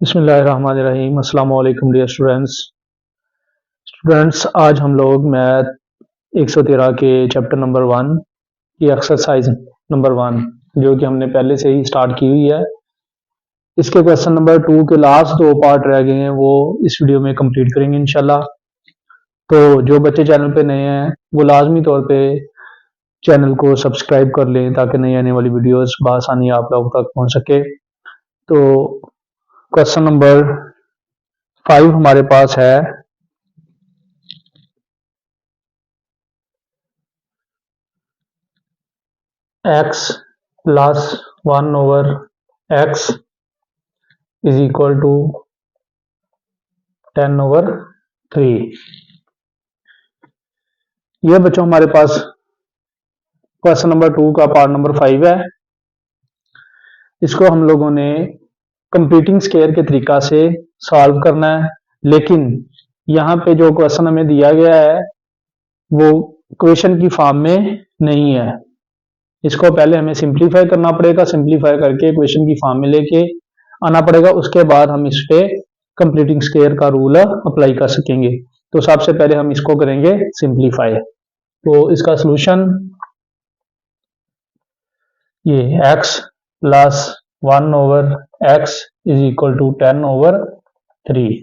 बिस्मिल्लाहिर्रहमानिर्रहीम। अस्सलाम वालेकुम डियर स्टूडेंट्स, आज हम लोग मैथ 113 के चैप्टर नंबर 1 की एक्सरसाइज नंबर 1 जो कि हमने पहले से ही स्टार्ट की हुई है, इसके क्वेश्चन नंबर 2 के लास्ट दो पार्ट रह गए हैं, वो इस वीडियो में कंप्लीट करेंगे इंशाल्लाह। तो जो बच्चे चैनल पे नए हैं वो लाजमी तौर पे चैनल को सब्सक्राइब कर लें ताकि नई आने वाली वीडियोस बआसानी आप लोगों तक पहुंच सके। तो क्वेश्चन नंबर 5 हमारे पास है x plus 1/x is equal to 10/3। यह बच्चों हमारे पास क्वेश्चन नंबर 2 का पार्ट नंबर 5 है। इसको हम लोगों ने कंप्लीटिंग स्क्वायर के तरीका से सॉल्व करना है, लेकिन यहाँ पे जो क्वेश्चन हमें दिया गया है वो क्वेश्चन की फॉर्म में नहीं है। इसको पहले हमें सिंपलीफाई करना पड़ेगा, सिंपलीफाई करके क्वेश्चन की फॉर्म में लेके आना पड़ेगा, उसके बाद हम इस पे कंप्लीटिंग स्क्वायर का रूल अप्लाई कर सकेंगे। तो सबसे पहले हम इसको करेंगे सिंपलीफाई। तो इसका सॉल्यूशन ये x plus 1/x is equal to 10/3।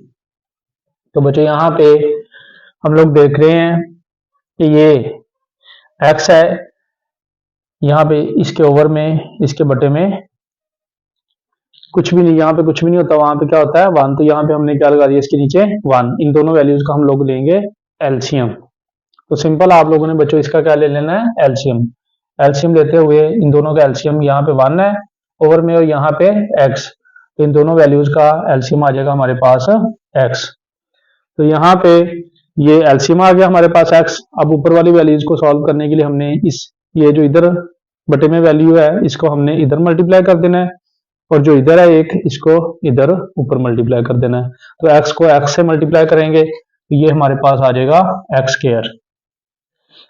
तो बच्चों यहाँ पे हम लोग देख रहे हैं कि ये x है, यहाँ पे इसके ओवर में इसके बटे में कुछ भी नहीं, यहाँ पे कुछ भी नहीं होता, वहां पे क्या होता है 1। तो यहाँ पे हमने क्या लगा दिया इसके नीचे 1। इन दोनों वैल्यूज का हम लोग लेंगे एलसीएम। तो सिंपल आप लोगों ने बच्चों इसका क्या ले लेना है एलसीएम। एलसीएम लेते हुए इन दोनों का एलसीएम यहाँ पे 1 है ओवर में और यहाँ पे x, तो इन दोनों वैल्यूज का एलसीएम आ जाएगा हमारे पास x। तो यहाँ पे ये एलसीएम आ गया हमारे पास x। अब ऊपर वाली वैल्यूज को सॉल्व करने के लिए हमने ये जो इधर बटे में वैल्यू है इसको हमने इधर मल्टीप्लाई कर देना है, और जो इधर है एक इसको इधर ऊपर मल्टीप्लाई कर देना है। तो x को x से मल्टीप्लाई करेंगे तो ये हमारे पास आ जाएगा एक्स स्क्वायर।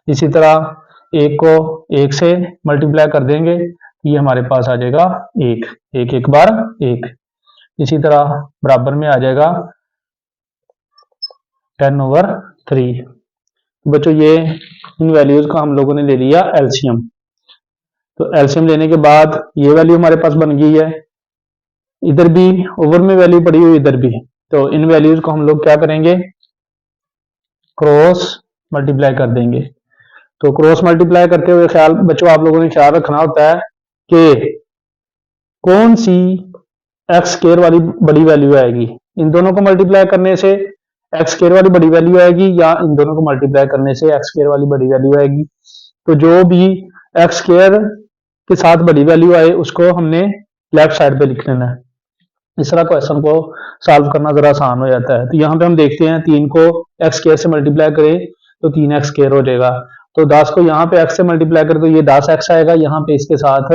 इसी तरह एक को एक से मल्टीप्लाई कर देंगे, ये हमारे पास आ जाएगा एक, एक एक बार एक। इसी तरह बराबर में आ जाएगा 10/3। बच्चों ये इन वैल्यूज का हम लोगों ने ले लिया एलसीएम। तो एलसीएम लेने के बाद ये वैल्यू हमारे पास बन गई है, इधर भी ओवर में वैल्यू पड़ी हुई इधर भी। तो इन वैल्यूज को हम लोग क्या करेंगे क्रॉस मल्टीप्लाई कर देंगे। तो क्रॉस मल्टीप्लाई करते हुए ख्याल बच्चों आप लोगों ने ख्याल रखना होता है कि कौन सी एक्स स्क्वायर वाली बड़ी वैल्यू आएगी। इन दोनों को मल्टीप्लाई करने से एक्स स्क्वायर वाली बड़ी वैल्यू आएगी, या इन दोनों को मल्टीप्लाई करने से एक्स स्क्वायर वाली बड़ी वैल्यू आएगी। तो जो भी एक्स स्क्वायर के साथ बड़ी वैल्यू आए उसको हमने लेफ्ट साइड पे लिख लेना है। इस तरह क्वेश्चन को सॉल्व करना जरा आसान हो जाता है। तो यहाँ पे हम देखते हैं 3 को एक्स स्क्वायर से मल्टीप्लाई करें तो 3x स्क्वायर हो जाएगा। तो 10 को यहाँ पे x से मल्टीप्लाई करें तो ये 10x आएगा, यहाँ पे इसके साथ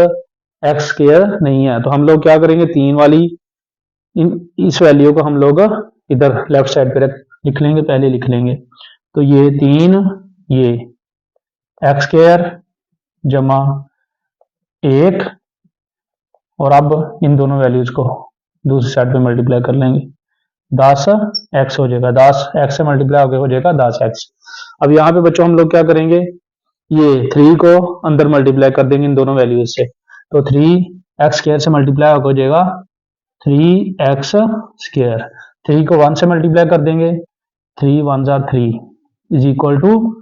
x स्क्वायर नहीं है। तो हम लोग क्या करेंगे 3 वाली इस वैल्यू को हम लोग इधर लेफ्ट साइड पे लिख लेंगे, पहले लिख लेंगे। तो ये 3 ये एक्स स्क्वायर जमा 1, और अब इन दोनों वैल्यूज को दूसरी साइड पे मल्टीप्लाई कर लेंगे, 10x हो जाएगा, 10x से मल्टीप्लाई हो जाएगा 10x। अब यहाँ पे बच्चों हम लोग क्या करेंगे ये 3 को अंदर मल्टीप्लाई कर देंगे इन दोनों वैल्यूज से। तो 3x स्क्वायर से मल्टीप्लाई हो जाएगा 3x स्क्वायर। 3 को 1 से मल्टीप्लाई कर देंगे, 3 1 jar 3 is equal to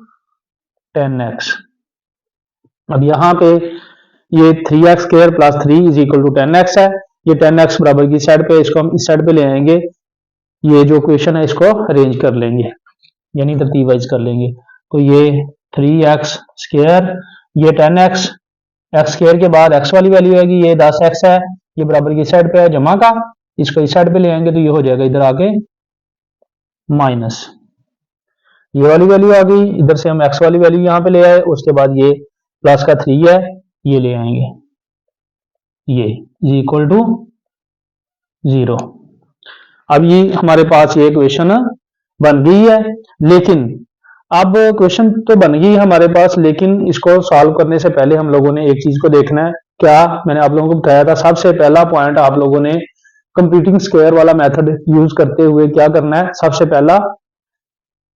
10x। अब यहाँ पे ये 3x square plus 3 is equal to 10x है। ये 10x बराबर की साइड पे, इसको हम इस साइड पे ले आएंगे। ये जो क्वेश्चन है इसको अरेंज कर लेंगे, यानी तरतीब वाइज कर लेंगे। तो ये 3x स्क्वायर, ये 10x, एक्स स्क्वायर के बाद x वाली वैल्यू आएगी, ये 10x है, ये बराबर की साइड पे है जमा का, इसको इस साइड पे ले आएंगे तो ये हो जाएगा इधर आके माइनस। ये वाली वैल्यू आ गई, इधर से हम x वाली वैल्यू यहाँ पे ले आए, उसके बाद ये प्लस का 3 है ये ले आएंगे, ये इज इक्वल टू 0। अब ये हमारे पास ये इक्वेशन बन गई है। लेकिन अब क्वेश्चन तो बन गई हमारे पास, लेकिन इसको सॉल्व करने से पहले हम लोगों ने एक चीज को देखना है। क्या मैंने आप लोगों को बताया था, सबसे पहला पॉइंट आप लोगों ने कंप्लीटिंग स्क्वायर वाला मेथड यूज करते हुए क्या करना है, सबसे पहला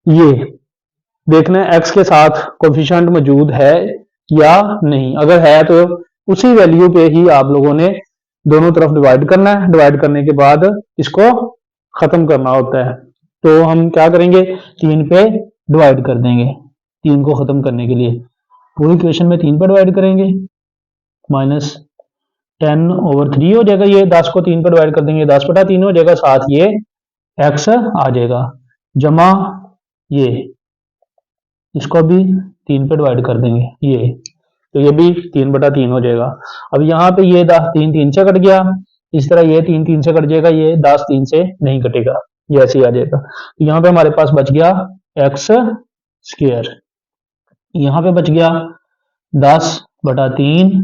ये देखना है एक्स के साथ कोफिशिएंट मौजूद है या नहीं। अगर है तो उसी वैल्यू पे ही आप लोगों ने दोनों तरफ डिवाइड करना है। डिवाइड करने के बाद इसको खत्म करना होता है। तो हम क्या करेंगे, 3 पे डिवाइड कर देंगे। 3 को खत्म करने के लिए पूरी इक्वेशन में 3 पे डिवाइड करेंगे, -10/3 हो जाएगा। ये 10 को 3 पे डिवाइड कर देंगे, 10/3 हो जाएगा। साथ ये x आ जाएगा, जमा ये इसको भी 3 पे डिवाइड कर देंगे, ये तो ये भी 3/3 हो जाएगा। अब यहाँ पे ये 10 3 3 से कट गया, इस तरह ये 3 3 से कट जाएगा, ये 10 3 से नहीं कटेगा, ये ऐसे ही आ जाएगा। तो यहाँ पे हमारे पास बच गया एक्स स्क्वायर, यहाँ पे बच गया 10/3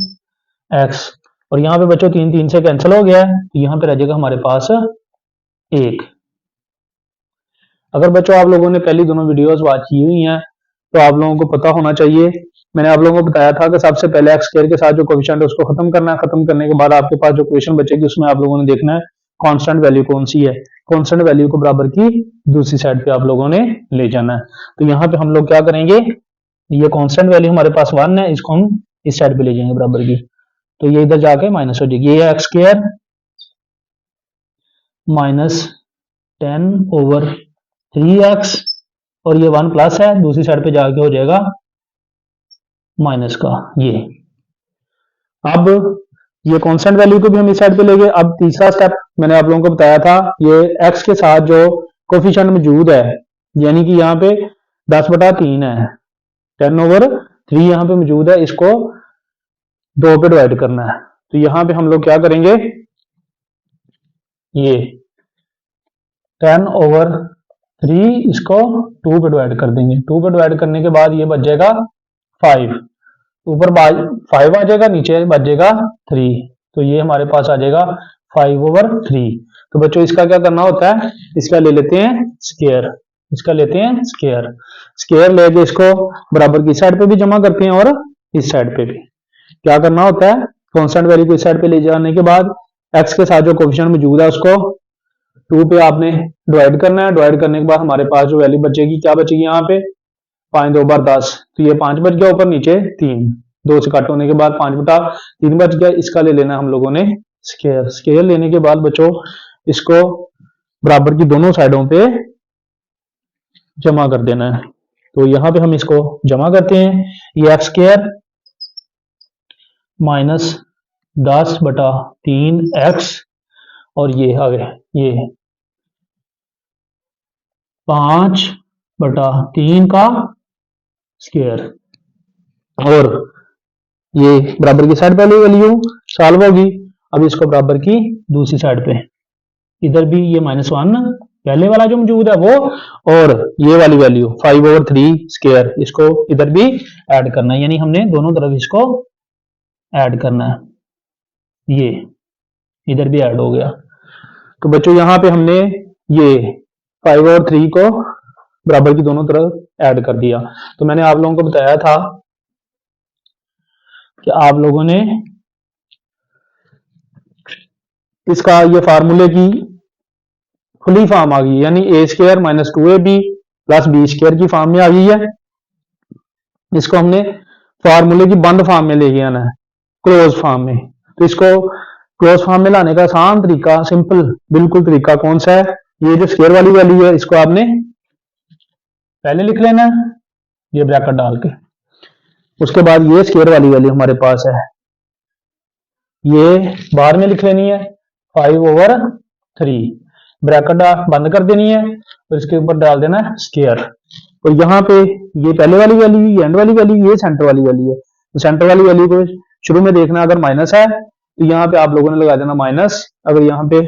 एक्स, और यहाँ पे बच्चों 3 3 से कैंसिल हो गया है, तो यहाँ पे रह जाएगा हमारे पास 1। अगर बच्चों आप लोगों ने पहली दोनों वीडियोस वॉच की हुई हैं तो आप लोगों को पता होना चाहिए, मैंने आप लोगों को बताया था कि सबसे पहले एक्स स्क्वायर के साथ जो कोफिशिएंट है उसको खत्म करना है। खत्म करने के बाद आपके पास जो इक्वेशन बचेगी उसमें आप लोगों ने देखना है कांस्टेंट वैल्यू कौन सी है। कांस्टेंट वैल्यू को बराबर की दूसरी साइड पे आप लोगों ने ले जाना है। तो यहाँ पे हम लोग क्या करेंगे, ये कांस्टेंट वैल्यू हमारे पास 1 है, इसको हम इस साइड पे ले जाएंगे बराबर की, तो ये इधर जाके माइनस हो जाएगी। ये एक्स स्क्वायर -10/3x, और ये 1 प्लस है, दूसरी साइड पे जाके हो जाएगा माइनस का ये। अब ये कांस्टेंट वैल्यू को भी हम इस साइड पे ले गए। अब तीसरा स्टेप मैंने आप लोगों को बताया था, ये x के साथ जो कोफिशिएंट मौजूद है, यानी कि यहाँ पे 10/3 है, 10/3 यहाँ पे मौजूद है, इसको 2 पे डिवाइड करना है। तो यहाँ पे हम लोग क्या करेंगे, ये 10/3 इसको 2 पे डिवाइड कर देंगे। 2 पे डिवाइड करने के बाद ये बच जाएगा 5, ऊपर 5 आ जाएगा, नीचे बच जाएगा 3, तो ये हमारे पास आ जाएगा 5/3। तो बच्चों इसका क्या करना होता है, इसका ले लेते हैं स्क्वायर, इसका लेते हैं स्क्वायर। स्क्वायर लेके इसको बराबर की साइड पे भी जमा करते हैं और इस साइड पे भी। क्या करना होता है, कांस्टेंट वैल्यू को इस साइड पे ले जाने के बाद एक्स के साथ जो कोफिशिएंट मौजूद है उसको 2 पे आपने डिवाइड करना है। डिवाइड करने के बाद हमारे पास जो वैल्यू बचेगी, क्या बचेगी यहाँ पे, 5 2 बार 10, तो ये 5 बच गया, ऊपर नीचे 3, 2 से कट होने के बाद 5/3 बच गया। इसका ले लेना हम लोगों ने स्क्वायर। स्क्वायर लेने के बाद बच्चों इसको बराबर की दोनों साइडों पे जमा कर देना है। तो यहाँ पे हम इसको जमा करते हैं, ये एक्स स्क्वायर -10/3x, और ये आ गया ये 5/3 का स्क्वायर, और ये बराबर की साइड पहले वैल्यू सॉल्व होगी। अब इसको बराबर की दूसरी साइड पे, इधर भी ये -1 पहले वाला जो मौजूद है वो, और ये वाली वैल्यू 5/3 स्क्वायर, इसको इधर भी ऐड करना है, यानी हमने दोनों तरफ इसको ऐड करना है। ये इधर भी ऐड हो गया। तो बच्चों यहाँ पे हमने ये 5/3 को बराबर की दोनों तरफ ऐड कर दिया। तो मैंने आप लोगों को बताया था कि आप लोगों ने इसका ये फार्मूले की खुली फॉर्म आ गई, यानी a² - 2ab + b² की फॉर्म में आ गई है। इसको हमने फार्मूले की बंद फॉर्म में लेके आना है, क्लोज फॉर्म में। तो इसको क्लोज फॉर्म में लाने का आसान तरीका, सिंपल बिल्कुल तरीका कौन सा है, ये जो स्क्वायर वाली वैल्यू है इसको आपने पहले लिख लेना है, ये ब्रैकेट डाल के। उसके बाद ये स्क्वायर वाली वैल्यू हमारे पास है, ये बाहर में लिख लेनी है 5/3, ब्रैकेट बंद कर देनी है, और इसके ऊपर डाल देना है स्क्वायर। और यहाँ पे ये पहले वाली वैल्यू, ये एंड वाली वैल्यू, ये सेंटर वाली वैल्यू है। तो सेंटर वाली वैल्यू को शुरू में देखना, अगर माइनस है तो यहाँ पे आप लोगों ने लगा देना माइनस, अगर यहाँ पे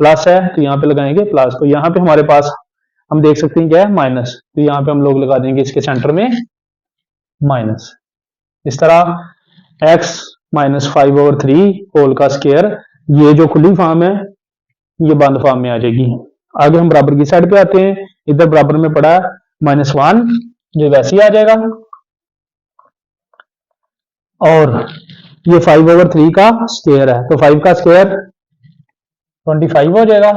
प्लस है तो यहाँ पे लगाएंगे प्लस। तो यहाँ पे हमारे पास हम देख सकते हैं क्या है, माइनस, तो यहाँ पे हम लोग लगा देंगे इसके सेंटर में माइनस। इस तरह x - 5/3 होल का स्क्वायर, ये जो खुली फॉर्म है ये बंद फॉर्म में आ जाएगी। आगे हम बराबर की साइड पे आते हैं, इधर बराबर में पड़ा -1, ये वैसे ही आ जाएगा, और ये 5/3 का स्क्वायर है। तो 5 का स्क्वायर 25 हो जाएगा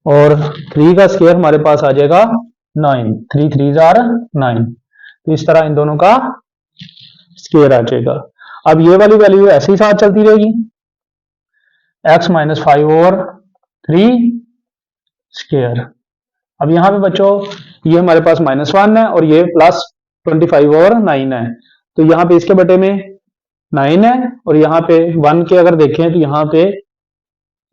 और 3 का स्क्वायर हमारे पास आ जाएगा 9, 3 3 जार 9। तो इस तरह इन दोनों का स्क्वायर आ जाएगा। अब ये वाली वैल्यू ऐसे ही साथ चलती रहेगी, x माइनस 5/3 स्क्वायर। अब यहाँ पे बच्चों ये हमारे पास -1 है और ये प्लस 25/9 है, तो यहाँ पे इसके बटे में 9 है और यहाँ पे 1 के अगर देखें तो यहाँ पे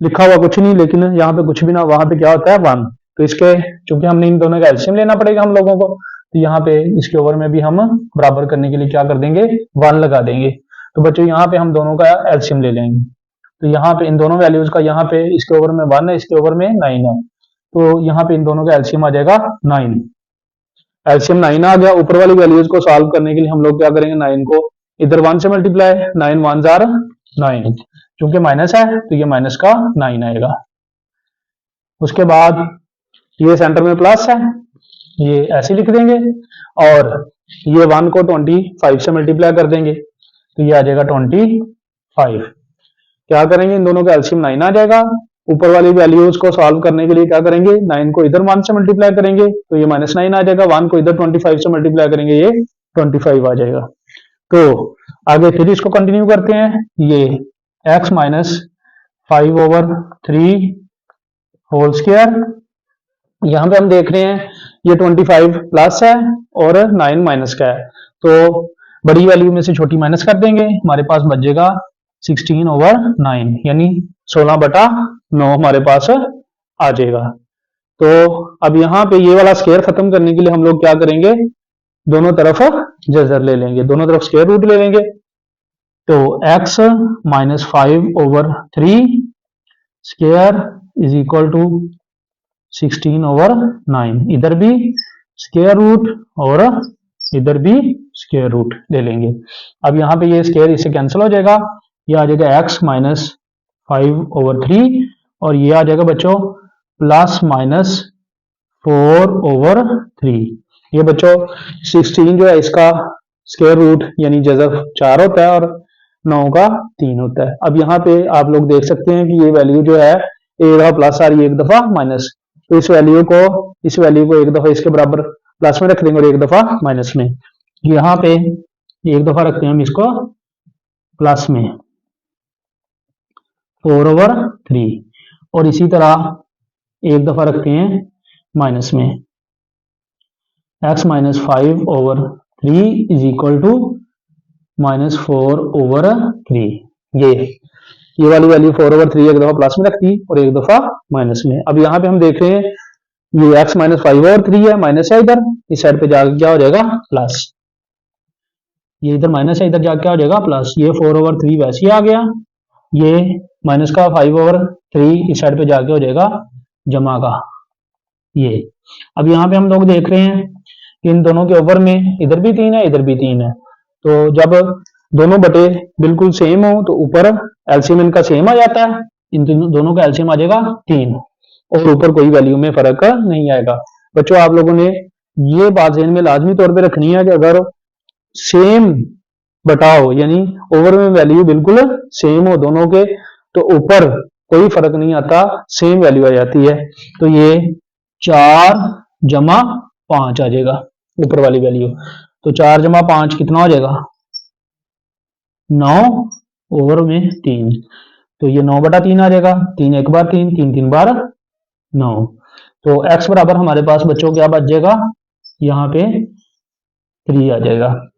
लिखा हुआ कुछ नहीं, लेकिन यहाँ पे कुछ भी ना, वहां पे क्या होता है 1। तो इसके चूंकि हमने इन दोनों का एलसीएम लेना पड़ेगा हम लोगों को, तो यहाँ पे इसके ओवर में भी हम बराबर करने के लिए क्या कर देंगे, 1 लगा देंगे। तो बच्चों यहाँ पे हम दोनों का एलसीएम ले लेंगे। तो यहाँ पे इन दोनों वैल्यूज का, यहाँ पे इसके ओवर में 1 है, इसके ओवर में 9 है, तो यहाँ पे इन दोनों का एलसीएम आ जाएगा 9। एलसीएम 9 आ गया। ऊपर वाली वैल्यूज को सॉल्व करने के लिए हम लोग क्या करेंगे, 9 को इधर 1 से मल्टीप्लाई, 9 1 जार 9, क्योंकि माइनस है तो ये माइनस का 9 आएगा। उसके बाद ये सेंटर में प्लस है, ये ऐसे लिख देंगे और ये 1 को 25 से मल्टीप्लाई कर देंगे, तो ये आ जाएगा 25। क्या करेंगे, इन दोनों का एलसीएम 9 आ जाएगा। ऊपर वाली वैल्यूज को सॉल्व करने के लिए क्या करेंगे, 9 को इधर 1 से मल्टीप्लाई करेंगे तो ये -9 आ जाएगा, 1 को इधर 25 से मल्टीप्लाई करेंगे ये 25 आ जाएगा। तो आगे फिर इसको कंटिन्यू करते हैं, ये x माइनस 5/3 होल स्क्वायर। यहां पे हम देख रहे हैं ये 25 प्लस है और 9 माइनस का है, तो बड़ी वैल्यू में से छोटी माइनस कर देंगे, हमारे पास बच जाएगा 16/9, यानी 16/9 हमारे पास आ जाएगा। तो अब यहाँ पे ये वाला स्क्वायर खत्म करने के लिए हम लोग क्या करेंगे, दोनों तरफ जजर ले लेंगे, दोनों तरफ स्क्वायर रूट ले लेंगे। तो x minus 5/3 square is equal to 16/9, इधर भी स्क्वायर रूट और इधर भी स्क्वायर रूट ले लेंगे। अब यहाँ पे ये स्क्वायर इससे कैंसिल हो जाएगा, ये आ जाएगा x माइनस 5/3 और ये आ जाएगा बच्चों प्लस माइनस 4/3। ये बच्चों 16 जो है इसका स्क्वायर रूट यानी जज़र 4 होता है और 9 का 3 होता है। अब यहाँ पे आप लोग देख सकते हैं कि ये वैल्यू जो है एक दफा प्लस आ रही है, एक दफा माइनस, तो इस वैल्यू को एक दफा इसके बराबर प्लस में रख देंगे और एक दफा माइनस में। यहाँ पे एक दफा रखते हैं हम इसको प्लस में 4/3 और इसी तरह एक दफा रखते हैं माइनस में। x minus 5/3 is equal to -4/3। ये वाली वैल्यू 4/3 एक दफा प्लस में रखती और एक दफा माइनस में। अब यहाँ पे हम देख रहे हैं ये x माइनस 5/3 है, माइनस है इधर, इस साइड पे जाकर क्या हो जाएगा प्लस, ये इधर माइनस है, इधर जाकर क्या हो जाएगा प्लस। ये 4/3 वैसे ही आ गया, ये माइनस का 5/3 इस साइड पे जाके हो जाएगा जमा का ये। अब यहाँ पे हम लोग देख रहे हैं कि इन दोनों के ओवर में इधर भी 3 है, इधर भी 3 है, तो जब दोनों बटे बिल्कुल सेम हो तो ऊपर एलसीएम इनका सेम आ जाता है, इन दोनों का एलसीएम आ जाएगा 3 और ऊपर कोई वैल्यू में फर्क नहीं आएगा। बच्चों आप लोगों ने ये बात ज़हन में लाजमी तौर पे रखनी है कि अगर सेम बटाओ यानी ओवर में वैल्यू बिल्कुल सेम हो दोनों के, तो ऊपर कोई फर्क नहीं आता, सेम वैल्यू आ जाती है। तो ये 4 जमा 5 आ जाएगा ऊपर वाली वैल्यू, तो 4 जमा 5 कितना हो जाएगा 9 ओवर में 3, तो ये 9/3 आ जाएगा, 3 एक बार 3, 3 3 बार 9। तो x बराबर हमारे पास बच्चों क्या बच जाएगा, यहाँ पे 3 आ जाएगा।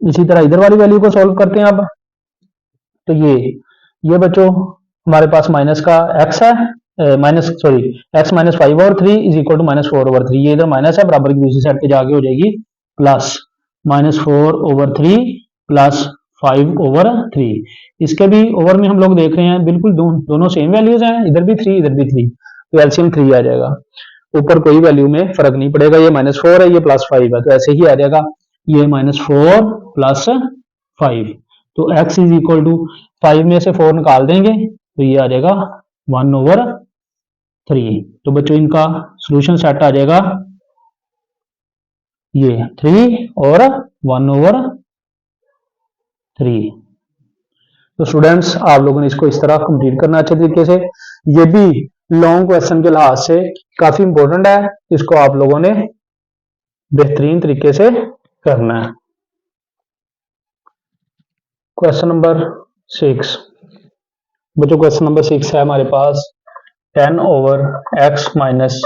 इसी तरह इधर वाली वैल्यू को सॉल्व करते हैं अब, तो ये बच्चों हमारे पास माइनस का x है, x minus 5/3 is equal to -4/3, ये इधर माइनस है, बराबर की दूसरी साइड पे जाके हो जाएगी प्लस, -4/3 प्लस 5/3। इसके भी ओवर में हम लोग देख रहे हैं बिल्कुल दोनों सेम वैल्यूज हैं, इधर भी 3 इधर भी 3, तो एलसीएम 3 आ जाएगा, ऊपर कोई वैल्यू में फर्क नहीं पड़ेगा। ये -4 है, ये +5 है, तो ऐसे ही आ जाएगा, ये -4 प्लस 5, तो x इज इक्वल टू 5 में से 4 निकाल देंगे तो ये आ जाएगा 1/3। तो बच्चों इनका सॉल्यूशन सेट आ जाएगा ये 3 और 1/3। तो स्टूडेंट्स आप लोगों ने इसको इस तरह कंप्लीट करना अच्छे तरीके से। ये भी लॉन्ग क्वेश्चन के लिहाज से काफी इंपॉर्टेंट है, इसको आप लोगों ने बेहतरीन तरीके से करना है। क्वेश्चन नंबर 6 बच्चों, क्वेश्चन नंबर 6 है हमारे पास 10/x minus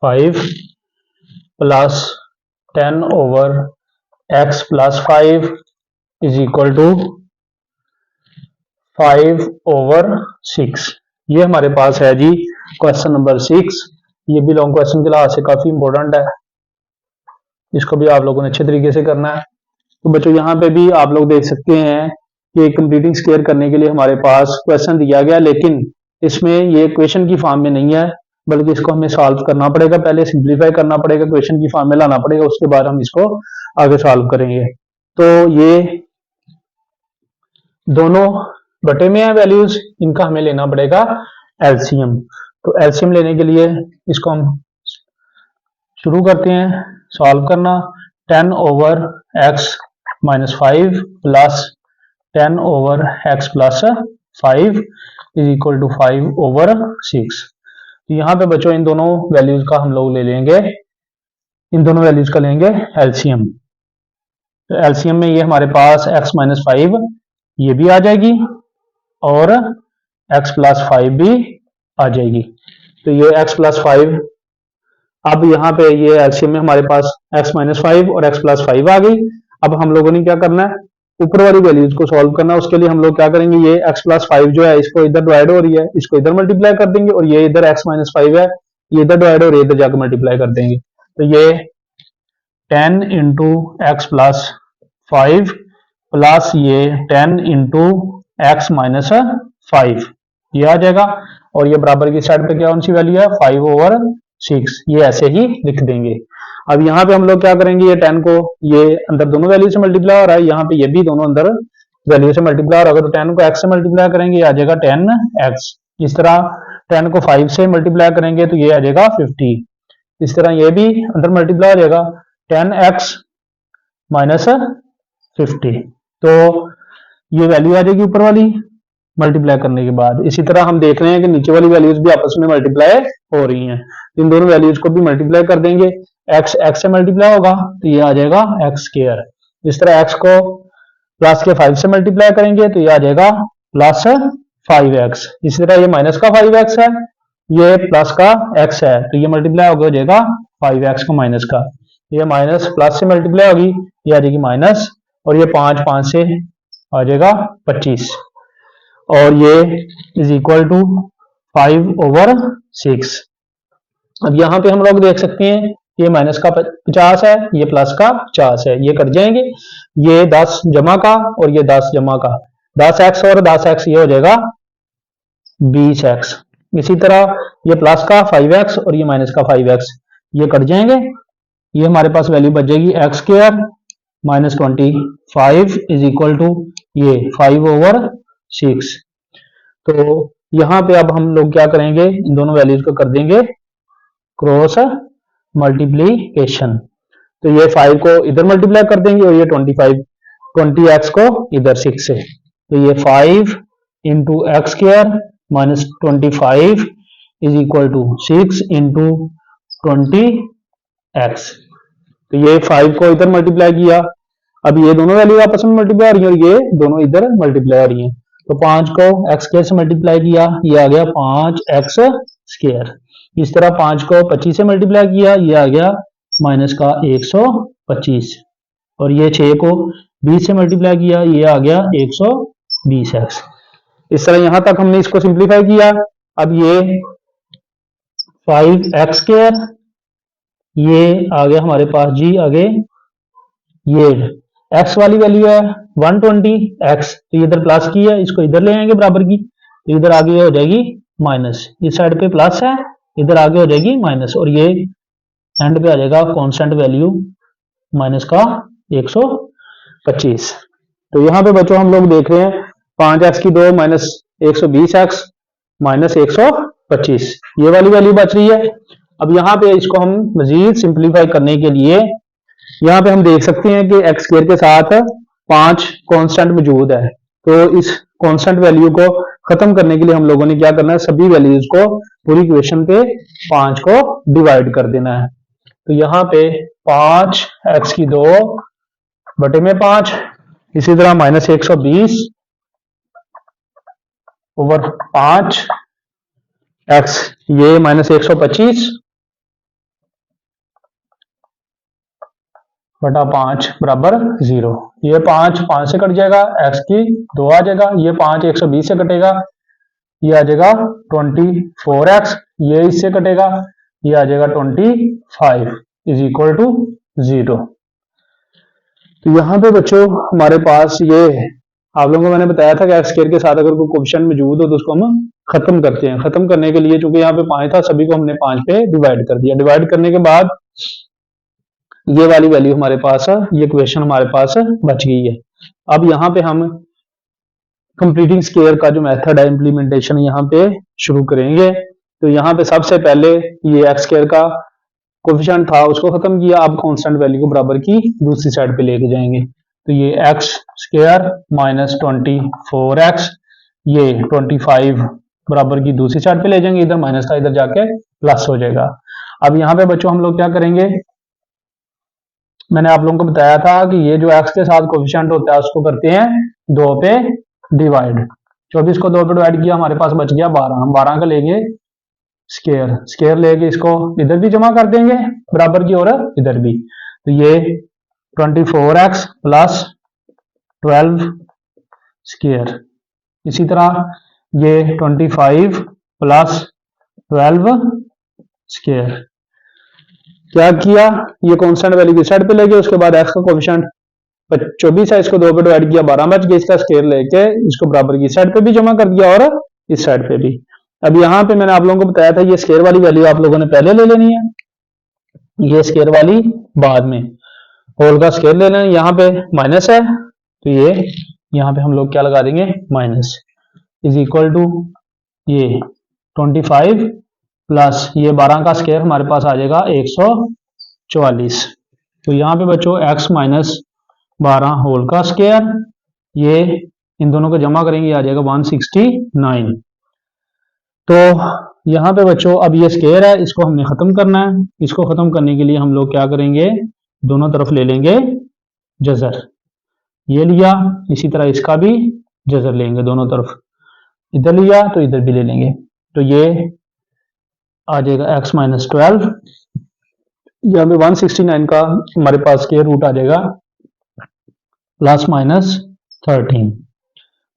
5 plus 10/x plus 5 is equal to 5/6। ये हमारे पास है जी क्वेश्चन नंबर 6। ये भी लॉन्ग क्वेश्चन के लिहाज से काफी इंपॉर्टेंट है, इसको भी आप लोगों ने अच्छे तरीके से करना है। तो बच्चों यहाँ पे भी आप लोग देख सकते हैं कि कंप्लीटिंग स्क्वायर करने के लिए हमारे पास क्वेश्चन दिया गया, लेकिन इसमें ये क्वेश्चन की फॉर्म में नहीं है, बल्कि इसको हमें सॉल्व करना पड़ेगा। पहले सिंप्लीफाई करना पड़ेगा, क्वेश्चन की फॉर्म में लाना पड़ेगा, उसके बाद हम इसको आगे सॉल्व करेंगे। तो ये दोनों बटे में है वैल्यूज, इनका हमें लेना पड़ेगा एलसीएम। तो एलसीएम लेने के लिए इसको हम शुरू करते हैं सॉल्व करना। 10/x minus 5 plus 10/x plus 5 is equal to 5/6। तो यहाँ पे बच्चों इन दोनों वैल्यूज का हम लोग ले लेंगे, इन दोनों वैल्यूज का लेंगे एलसीएम। तो एलसीएम में ये हमारे पास x माइनस 5 ये भी आ जाएगी और x प्लस 5 भी आ जाएगी। तो ये x प्लस 5, अब यहाँ पे ये एलसीएम में हमारे पास x माइनस 5 और x प्लस 5 आ गई। अब हम लोगों ने क्या करना है, ऊपर वाली वैल्यूज को सॉल्व करना है। उसके लिए हम लोग क्या करेंगे, ये x प्लस 5 जो है इसको इधर डिवाइड हो रही है, इसको इधर मल्टीप्लाई कर देंगे, और ये इधर x माइनस 5 है ये इधर डिवाइड हो रही है, इधर जाकर मल्टीप्लाई कर देंगे। तो ये 10 इंटू एक्स प्लस 5 प्लस ये 10 इंटू एक्स माइनस 5 ये आ जाएगा, और ये बराबर की साइड पे क्या कौन सी वैल्यू है 5/6, ये ऐसे ही लिख देंगे। अब यहाँ पे हम लोग क्या करेंगे, ये 10 को ये अंदर दोनों वैल्यू से मल्टीप्लाई हो रहा है, यहाँ पे ये भी दोनों अंदर वैल्यू से मल्टीप्लाई हो रहा है। तो 10 को x से मल्टीप्लाई करेंगे ये आ जाएगा 10x। इस तरह 10 को 5 से मल्टीप्लाई करेंगे तो ये आ जाएगा 50। इस तरह ये भी अंदर मल्टीप्लाई हो जाएगा 10x माइनस 50। तो ये वैल्यू आ जाएगी ऊपर वाली मल्टीप्लाई करने के बाद। इसी तरह हम देख रहे हैं कि नीचे वाली वैल्यूज भी आपस में मल्टीप्लाई हो रही हैं, इन दोनों वैल्यूज को भी मल्टीप्लाई कर देंगे। x x से मल्टीप्लाई होगा तो ये आ जाएगा x स्क्वायर। इस तरह x को प्लस के 5 से मल्टीप्लाई करेंगे तो ये आ जाएगा प्लस 5x। इसी तरह ये माइनस का 5x है, ये प्लस का x है, तो ये मल्टीप्लाई हो जाएगा 5x का माइनस का, ये माइनस प्लस से मल्टीप्लाई होगी ये आ जाएगी माइनस, और ये 5 से आ जाएगा 25, और ये इज इक्वल टू 5/6। अब यहाँ पे हम लोग देख सकते हैं ये माइनस का 50 है, ये प्लस का 50 है, ये कट जाएंगे, ये 10 जमा का और ये 10 जमा का, 10x और 10x ये हो जाएगा 20x। इसी तरह ये प्लस का 5x और ये माइनस का 5x ये कट जाएंगे, ये हमारे पास वैल्यू बच जाएगी x square minus 25 is equal to ये 5/6। तो यहाँ पे अब हम लोग क्या करेंगे, इन दोनों वैल्यूज को कर देंगे क्रॉस मल्टीप्लीकेशन। तो ये 5 को इधर मल्टीप्लाई कर देंगे और ये 20x को इधर 6 से, तो ये 5 into X square minus 25 is equal to 6 into 20x। तो ये 5 को इधर मल्टीप्लाई किया, अब ये दोनों वैल्यू आपस में मल्टीप्लाई हो रही है और ये दोनों इधर मल्टीप्लाई हो रही है। तो 5 को एक्स स्क्वायर से मल्टीप्लाई किया ये आ गया 5x स्क्वायर। इस तरह 5 को 25 से मल्टीप्लाई किया ये आ गया माइनस का 125, और ये 6 को 20 से मल्टीप्लाई किया ये आ गया 120x। इस तरह यहां तक हमने इसको सिंप्लीफाई किया। अब ये 5x स्क्वायर ये आ गया हमारे पास जी, आगे ये x वाली वैल्यू है 120x, तो ये इधर प्लस की है, इसको इधर ले आएंगे बराबर की, तो इधर आगे हो जाएगी माइनस, इस साइड पे प्लस है इधर आगे हो जाएगी माइनस, और ये एंड पे आ जाएगा कांस्टेंट वैल्यू माइनस का 125। तो यहाँ पे बच्चों हम लोग देख रहे हैं 5x की 2 माइनस 120x माइनस 125 ये वाली वैल्यू बच रही है। अब यहाँ पे इसको हम मजीद सिंप्लीफाई करने के लिए यहाँ पे हम देख सकते हैं कि x स्क्वायर के साथ 5 कांस्टेंट मौजूद है, तो इस कांस्टेंट वैल्यू को खत्म करने के लिए हम लोगों ने क्या करना है, सभी वैल्यूज को पूरी इक्वेशन पे 5 को डिवाइड कर देना है। तो यहाँ पे 5x की 2 बटे में 5, इसी तरह माइनस 120 ओवर 5 x, ये माइनस 125 बटा 5 बराबर 0। ये 5 से कट जाएगा, x की 2 आ जाएगा, ये 5 120 से कटेगा, ये आ जाएगा 24x, ये इससे कटेगा, ये आ जाएगा 25 इज इक्वल टू 0। तो यहाँ पे बच्चों हमारे पास ये आप लोगों को मैंने बताया था कि एक्स स्क्वायर के साथ अगर कोई कोएफिशिएंट मौजूद हो तो उसको हम खत्म करते हैं। खत्म करने के लिए चूंकि यहाँ पे 5 था, सभी को हमने 5 पे डिवाइड कर दिया। डिवाइड करने के बाद ये वाली वैल्यू हमारे पास है, ये इक्वेशन हमारे पास बच गई है। अब यहाँ पे हम कंप्लीटिंग स्क्वायर का जो मेथड है इंप्लीमेंटेशन यहाँ पे शुरू करेंगे। तो यहाँ पे सबसे पहले ये एक्स स्क्वायर का कोएफिशिएंट था उसको खत्म किया, अब कांस्टेंट वैल्यू को बराबर की दूसरी साइड पे लेके जाएंगे। तो ये एक्स स्क्वायर माइनस 24x, ये 25 बराबर की दूसरी साइड पे ले जाएंगे, इधर माइनस था इधर जाके प्लस हो जाएगा। अब यहाँ पे बच्चों हम लोग क्या करेंगे, मैंने आप लोगों को बताया था कि ये जो x के साथ कोएफिशिएंट होता है उसको करते हैं 2 पे डिवाइड। 24 को 2 पे डिवाइड किया, हमारे पास बच गया 12। हम 12 का लेंगे स्क्वायर, स्क्वायर लेके इसको इधर भी जमा कर देंगे बराबर की और इधर भी। तो ये 24x प्लस 12 स्क्वायर, इसी तरह ये 25 प्लस 12 स्क्वायर। क्या किया, ये कांस्टेंट वैल्यू की साइड पे ले गए, उसके बाद x का कोएफिशिएंट 24 है, इसको 2 पे डिवाइड किया 12 बच गया, इसका स्क्वायर लेके इसको बराबर की साइड पे भी जमा कर दिया और इस साइड पे भी। अब यहाँ पे मैंने आप लोगों को बताया था ये स्क्वायर वाली वैल्यू आप लोगों ने पहले ले लेनी है, ये स्क्वायर वाली बाद में, होल का स्क्वायर ले लेना। यहाँ पे माइनस है तो ये यहाँ पे हम लोग क्या लगा देंगे, माइनस इज इक्वल टू ये 25 प्लस ये 12 का स्क्वायर हमारे पास आ जाएगा 144। तो यहाँ पे बच्चों x माइनस 12 होल का स्क्वायर, ये इन दोनों को जमा करेंगे आ जाएगा 169। तो यहाँ पे बच्चों अब ये स्क्वायर है, इसको हमने खत्म करना है। इसको खत्म करने के लिए हम लोग क्या करेंगे, दोनों तरफ ले लेंगे जजर, ये लिया, इसी तरह इसका भी जजर लेंगे दोनों तरफ, इधर लिया तो इधर भी ले लेंगे। तो ये आ जाएगा x माइनस 12, यहाँ पे 169 का हमारे पास स्क्वायर रूट आ जाएगा प्लस माइनस 13।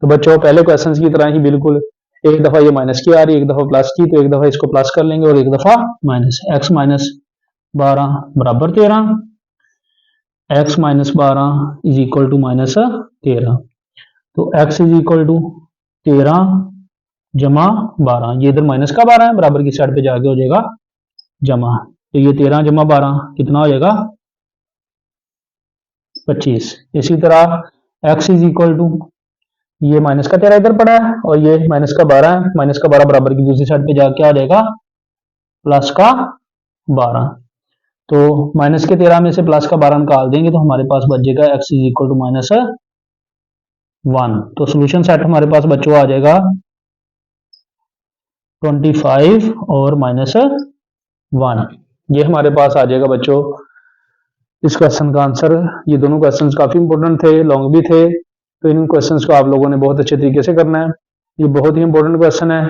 तो बच्चों पहले क्वेश्चन की तरह ही बिल्कुल एक दफा ये माइनस की आ रही है, एक दफा प्लस की, तो एक दफा इसको प्लस कर लेंगे और एक दफा माइनस। x माइनस 12 बराबर 13, x minus 12 is equal to minus 13। तो x इज इक्वल टू 13 जमा 12, ये इधर माइनस का 12 है, बराबर की साइड पे जाके हो जाएगा जमा। तो ये 13 जमा 12 कितना हो जाएगा 25। इसी तरह x इज इक्वल टू ये माइनस का 13 इधर पड़ा है और ये माइनस का 12 है, माइनस का 12 बराबर की दूसरी साइड पे जाके आ जाएगा प्लस का 12। तो माइनस के 13 में से प्लस का 12 निकाल देंगे तो हमारे पास बच जाएगा x is equal to minus 1। तो सोल्यूशन सेट हमारे पास बच्चों आ जाएगा 25 और माइनस 1, ये हमारे पास आ जाएगा बच्चों इस क्वेश्चन का आंसर। ये दोनों क्वेश्चन काफी इंपॉर्टेंट थे, लॉन्ग भी थे, तो इन क्वेश्चंस को आप लोगों ने बहुत अच्छे तरीके से करना है। ये बहुत ही इंपॉर्टेंट क्वेश्चन है।